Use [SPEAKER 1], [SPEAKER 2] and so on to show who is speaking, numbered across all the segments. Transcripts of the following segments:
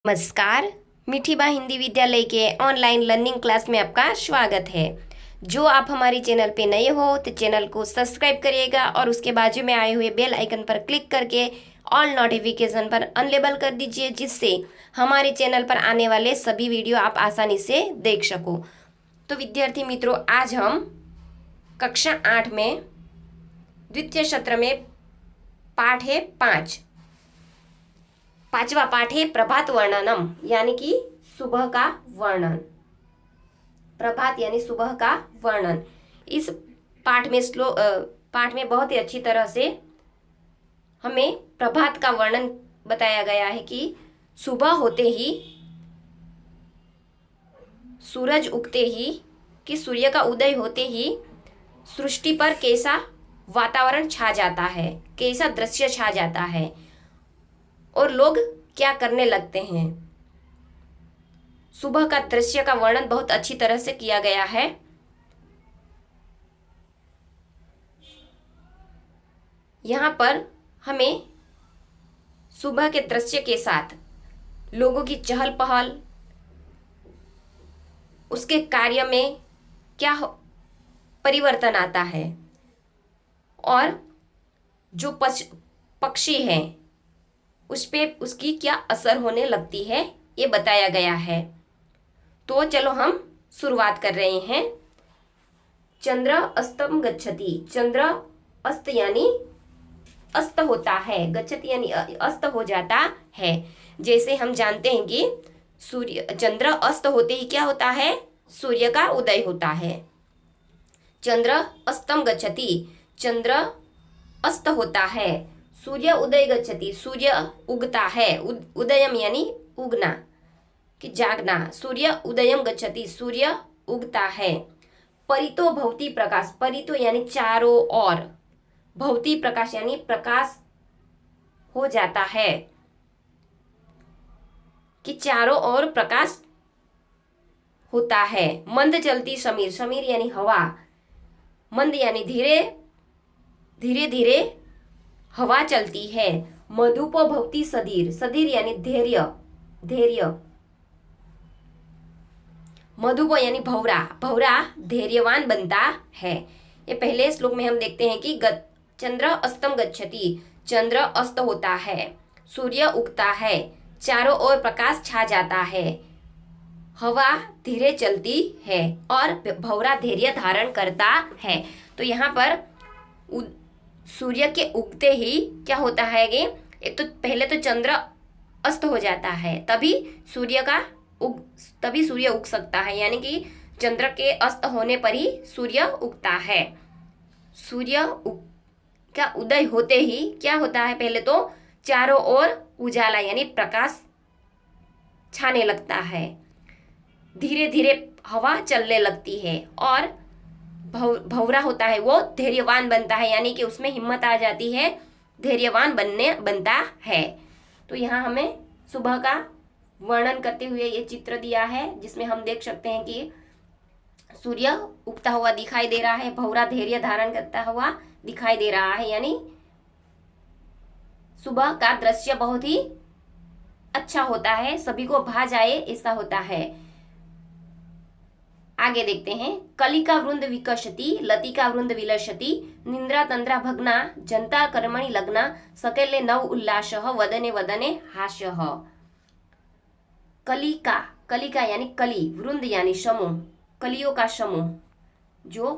[SPEAKER 1] नमस्कार। मीठी बा हिंदी विद्यालय के ऑनलाइन लर्निंग क्लास में आपका स्वागत है। जो आप हमारे चैनल पे नए हो तो चैनल को सब्सक्राइब करिएगा और उसके बाजू में आए हुए बेल आइकन पर क्लिक करके ऑल नोटिफिकेशन पर अनलेबल कर दीजिए, जिससे हमारे चैनल पर आने वाले सभी वीडियो आप आसानी से देख सको। तो विद्यार्थी मित्रों, आज हम कक्षा 8 में द्वितीय सत्र में पाठ है 5। पांचवा पाठ है प्रभात वर्णनम, यानी कि सुबह का वर्णन। प्रभात यानी सुबह का वर्णन। इस पाठ में बहुत ही अच्छी तरह से हमें प्रभात का वर्णन बताया गया है कि सुबह होते ही, सूरज उगते ही, कि सूर्य का उदय होते ही सृष्टि पर कैसा वातावरण छा जाता है, कैसा दृश्य छा जाता है और लोग क्या करने लगते हैं। सुबह का दृश्य का वर्णन बहुत अच्छी तरह से किया गया है। यहाँ पर हमें सुबह के दृश्य के साथ लोगों की चहल पहल, उसके कार्य में क्या परिवर्तन आता है और जो पक्षी हैं उस पे उसकी क्या असर होने लगती है, ये बताया गया है। तो चलो हम शुरुआत कर रहे हैं। चंद्र अस्तम गच्छति। चंद्र अस्त यानी अस्त होता है, गच्छति यानी अस्त हो जाता है। जैसे हम जानते हैं कि चंद्र अस्त होते ही क्या होता है, सूर्य का उदय होता है। चंद्र अस्तम गच्छति, चंद्र अस्त होता है। सूर्य उदय गच्छति, सूर्य उगता है। उदयम यानी उगना, कि जागना। सूर्य उदयम गच्छति, सूर्य उगता है। परितो भवति प्रकाश, परितो यानी चारों ओर, भवति प्रकाश यानी प्रकाश हो जाता है, कि चारों ओर प्रकाश होता है। मंद चलती समीर, समीर यानी हवा, मंद यानी धीरे धीरे हवा चलती है। मधुपो भवति सधीर, सधीर यानी धैर्य, धैर्य। मधुपो यानी भौरा, भौरा धैर्यवान बनता है। ये पहले श्लोक में हम देखते हैं कि चंद्र अस्तम गच्छति, चंद्र अस्त होता है, सूर्य उगता है, चारों ओर प्रकाश छा जाता है, हवा धीरे चलती है और भौरा धैर्य धारण करता है। तो यहाँ पर सूर्य के उगते ही क्या होता है कि एक तो पहले तो चंद्र अस्त हो जाता है, तभी सूर्य उग सकता है, यानी कि चंद्र के अस्त होने पर ही सूर्य उगता है। सूर्य का उदय होते ही क्या होता है, पहले तो चारों ओर उजाला यानी प्रकाश छाने लगता है, धीरे धीरे हवा चलने लगती है और भौरा होता है वो धैर्यवान बनता है, यानी कि उसमें हिम्मत आ जाती है, धैर्यवान बनता है। तो यहाँ हमें सुबह का वर्णन करते हुए ये चित्र दिया है, जिसमें हम देख सकते हैं कि सूर्य उगता हुआ दिखाई दे रहा है, भौरा धैर्य धारण करता हुआ दिखाई दे रहा है, यानी सुबह का दृश्य बहुत ही अच्छा होता है, सभी को भा जाए ऐसा होता है। आगे देखते हैं। कलिका वृंद विकसति, लतिका वृंद विलसति, निंद्रा तंद्रा भग्ना, जनता कर्मणि लग्ना, सकेले नव उल्लासः, वदने वदने हास्यः। कलिका, कलिका यानी कली, वृंद यानी समूह, कलियों का समूह। जो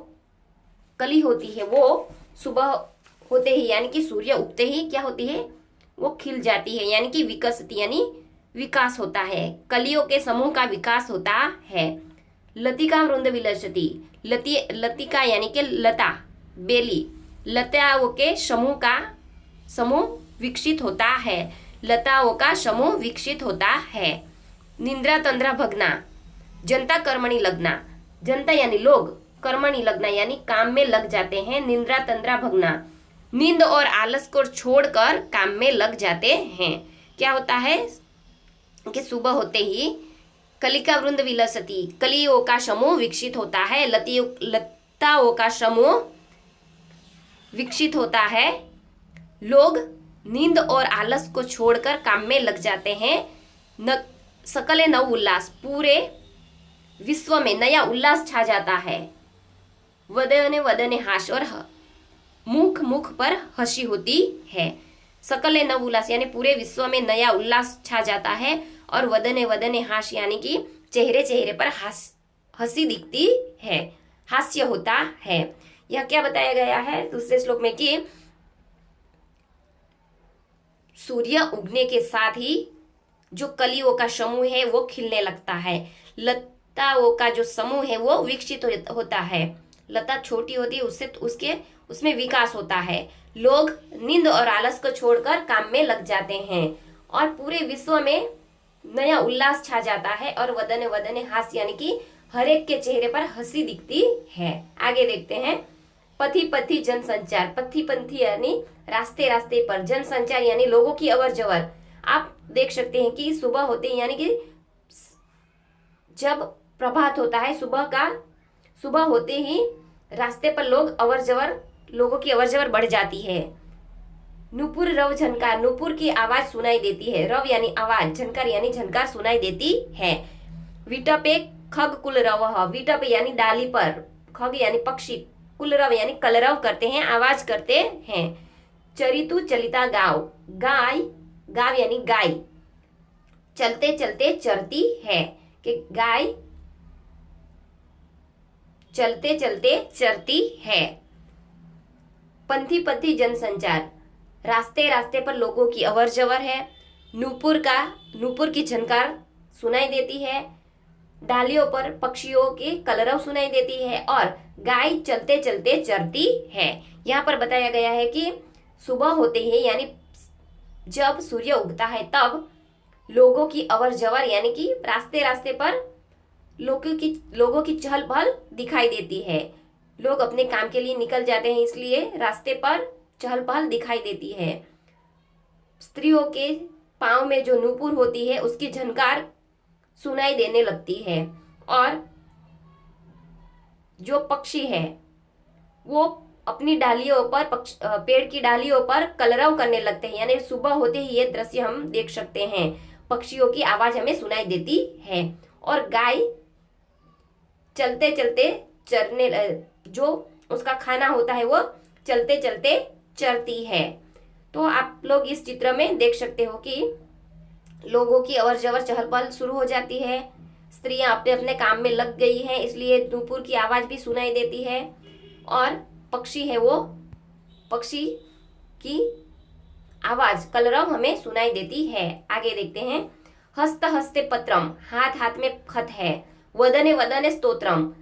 [SPEAKER 1] कली होती है वो सुबह होते ही, यानी कि सूर्य उगते ही क्या होती है, वो खिल जाती है, यानी कि विकसति यानी विकास होता है, कलियों के समूह का विकास होता है। लतिका वृंद विलसति, लतिका यानी कि लता, बेली, लताओं के समूह विकसित होता है, लताओं का समूह विकसित होता है। निंद्रा तंद्रा भगना, जनता कर्मणि लगना, जनता यानी लोग, कर्मणि लगना यानी काम में लग जाते हैं। निंद्रा तंद्रा भगना, नींद और आलस को छोड़कर काम में लग जाते हैं। क्या होता है कि सुबह होते ही कलिका वृंद विलसती, कलियों का समूह विकसित होता है, लताओं का समूह विकसित होता है, लोग नींद और आलस को छोड़कर काम में लग जाते हैं। सकले नव उल्लास, पूरे विश्व में नया उल्लास छा जाता है। वदने वदने हास, और मुख मुख पर हंसी होती है। सकले नव उल्लास यानी पूरे विश्व में नया उल्लास छा जाता है, और वदने वदने हास यानी कि चेहरे चेहरे पर हंसी दिखती है, हास्य होता है। यह क्या बताया गया है दूसरे श्लोक में कि सूर्य उगने के साथ ही जो कलियों का समूह है वो खिलने लगता है, लताओं का जो समूह है वो विकसित होता है। लता छोटी होती है, उससे उसमें विकास होता है। लोग नींद और आलस को छोड़कर काम में लग जाते हैं, और पूरे विश्व में नया उल्लास छा जाता है। और वदने वदने हास्य यानी कि हर एक के चेहरे पर हंसी दिखती है। आगे देखते हैं, पथी पथी जनसंचार, पथी पंथी यानी रास्ते रास्ते पर, जनसंचार यानी लोगों की अवर जवर। आप देख सकते हैं कि सुबह होते ही यानी कि जब प्रभात होता है सुबह होते ही रास्ते पर लोगों की अवर जवर बढ़ जाती है। नुपुर रव झनकार, नुपुर की आवाज सुनाई देती है। रव यानी आवाज, झनकार यानी झनकार सुनाई देती है। विटपे खग कुल रव, विटप यानी डाली पर, खग यानी पक्षी, कुलरव यानी कलरव करते हैं, आवाज करते हैं। चरितु चलिता गाव, गाव यानी गाय, चलते चलते चरती है, कि गाय चलते चलते चरती है। पंथी पंथी जनसंचार, रास्ते रास्ते पर लोगों की अवर जवर है। नूपुर की झनकार सुनाई देती है। डालियों पर पक्षियों की कलरव सुनाई देती है, और गाय चलते चलते चरती है। यहाँ पर बताया गया है कि सुबह होते ही यानी जब सूर्य उगता है तब लोगों की अवर जवर यानी कि रास्ते रास्ते पर लोगों की चहल पहल दिखाई देती है। लोग अपने काम के लिए निकल जाते हैं, इसलिए रास्ते पर चहल पहल दिखाई देती है। स्त्रियों के पांव में जो नूपुर होती है उसकी झनकार सुनाई देने लगती है, और जो पक्षी है वो अपनी डालियों पर पेड़ की डालियों पर कलरव करने लगते हैं। यानी सुबह होते ही ये दृश्य हम देख सकते हैं, पक्षियों की आवाज हमें सुनाई देती है। और गाय चलते चलते चरने, जो उसका खाना होता है वो चलते चलते चरती है। तो आप लोग इस चित्र में देख सकते हो कि लोगों की अवर जवर चहल पहल शुरू हो जाती है। स्त्रियां अपने अपने काम में लग गई हैं, इसलिए नूपुर की आवाज भी सुनाई देती है, और पक्षी है वो पक्षी की आवाज कलरव हमें सुनाई देती है। आगे देखते हैं, हस्त हस्ते पत्रम, हाथ हाथ में खत है। वदने वदने स्तोत्रम,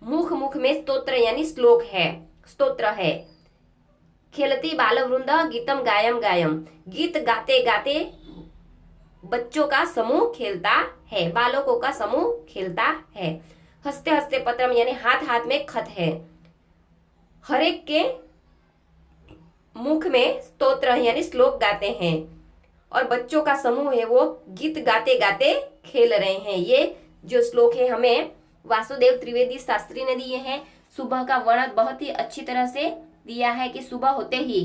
[SPEAKER 1] मुख मुख में स्तोत्र यानी श्लोक है, स्तोत्र है। खेलती बालवृंद गीतम गायम गायम, गीत गाते गाते बच्चों का समूह खेलता है, बालकों का समूह खेलता है। हंसते हंसते पत्रम यानी हाथ हाथ में खत है। हर एक के मुख में स्तोत्र यानी श्लोक गाते हैं, और बच्चों का समूह है वो गीत गाते गाते खेल रहे हैं। ये जो श्लोक है हमें वासुदेव त्रिवेदी शास्त्री ने दिए हैं। सुबह का वर्णन बहुत ही अच्छी तरह से दिया है कि सुबह होते ही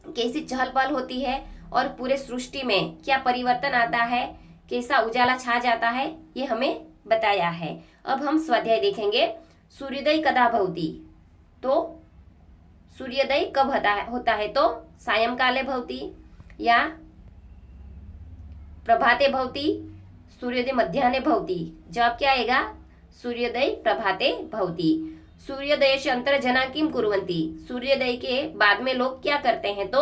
[SPEAKER 1] कैसी चहल पहल होती है, और पूरे सृष्टि में क्या परिवर्तन आता है, कैसा उजाला छा जाता है, ये हमें बताया है। अब हम स्वाध्याय देखेंगे। सूर्योदय कदा भवति, तो सूर्योदय कब होता है तो सायंकाले भवति, या प्रभाते भवति, सूर्योदय मध्याह्ने भवति। जवाब क्या आएगा, सूर्योदय प्रभाते भवति। सूर्योदय से अंतर जना किम कुर्वन्ति, सूर्योदय के बाद में लोग क्या करते हैं तो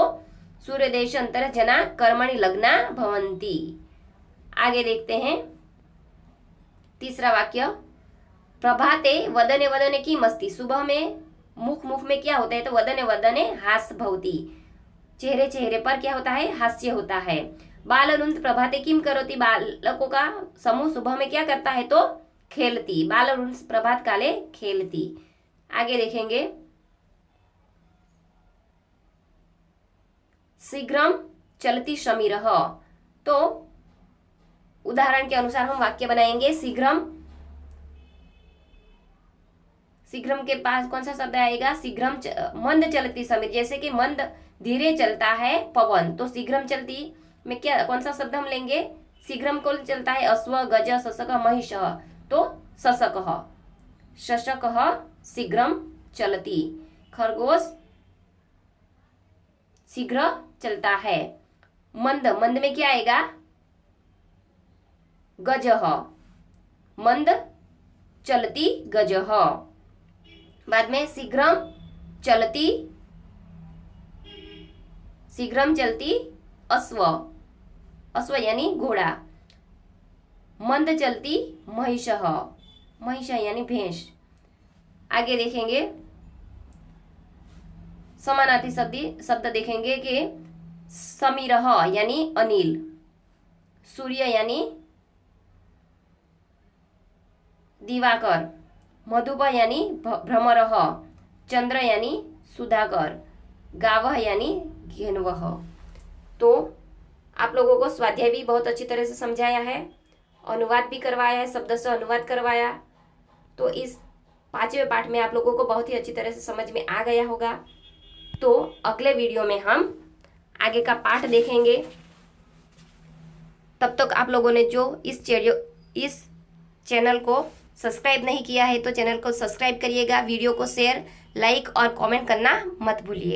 [SPEAKER 1] सूर्योदय से अंतर जना कर्मणि लग्ना भवन्ति। आगे देखते हैं तीसरा वाक्य, प्रभाते वदने वदने की मस्ती, सुबह में मुख मुख में क्या होता है तो वदने वदने हास भवति, चेहरे चेहरे पर क्या होता है, हास्य होता है। बालवृंद प्रभाते किम करोति, बालकों का समूह सुबह में क्या करता है तो खेलती, बालवृंद प्रभात काले खेलती। आगे देखेंगे, शीघ्रम चलती समीरः, तो उदाहरण के अनुसार हम वाक्य बनाएंगे। शीघ्रम के पास कौन सा शब्द आएगा, शीघ्रम मंद चलती समीर, जैसे कि मंद धीरे चलता है पवन, तो शीघ्रम चलती में क्या कौन सा शब्द हम लेंगे, शीघ्रम को चलता है अश्व, गज, शशक, महिष, तो शशक। शशक शीघ्रम चलती। खरगोश शीघ्र चलता है। मंद, मंद में क्या आएगा? गज। मंद चलती गज। बाद में शीघ्रम चलती, शीघ्रम चलती अश्व, अश्व यानी घोड़ा। मंद चलती महिष, महिष यानी भैंस। आगे देखेंगे समानार्थी शब्द देखेंगे कि समीरह यानी अनिल, सूर्य यानी दिवाकर, मधुप यानी भ्रमरः, चंद्र यानी सुधाकर, गावः यानी घेनवः। तो आप लोगों को स्वाध्याय भी बहुत अच्छी तरह से समझाया है, अनुवाद भी करवाया है, शब्द से अनुवाद करवाया। तो इस 5वें पाठ में आप लोगों को बहुत ही अच्छी तरह से समझ में आ गया होगा। तो अगले वीडियो में हम आगे का पाठ देखेंगे। तब तक आप लोगों ने जो इस चैनल को सब्सक्राइब नहीं किया है तो चैनल को सब्सक्राइब करिएगा, वीडियो को शेयर, लाइक और कमेंट करना मत भूलिए।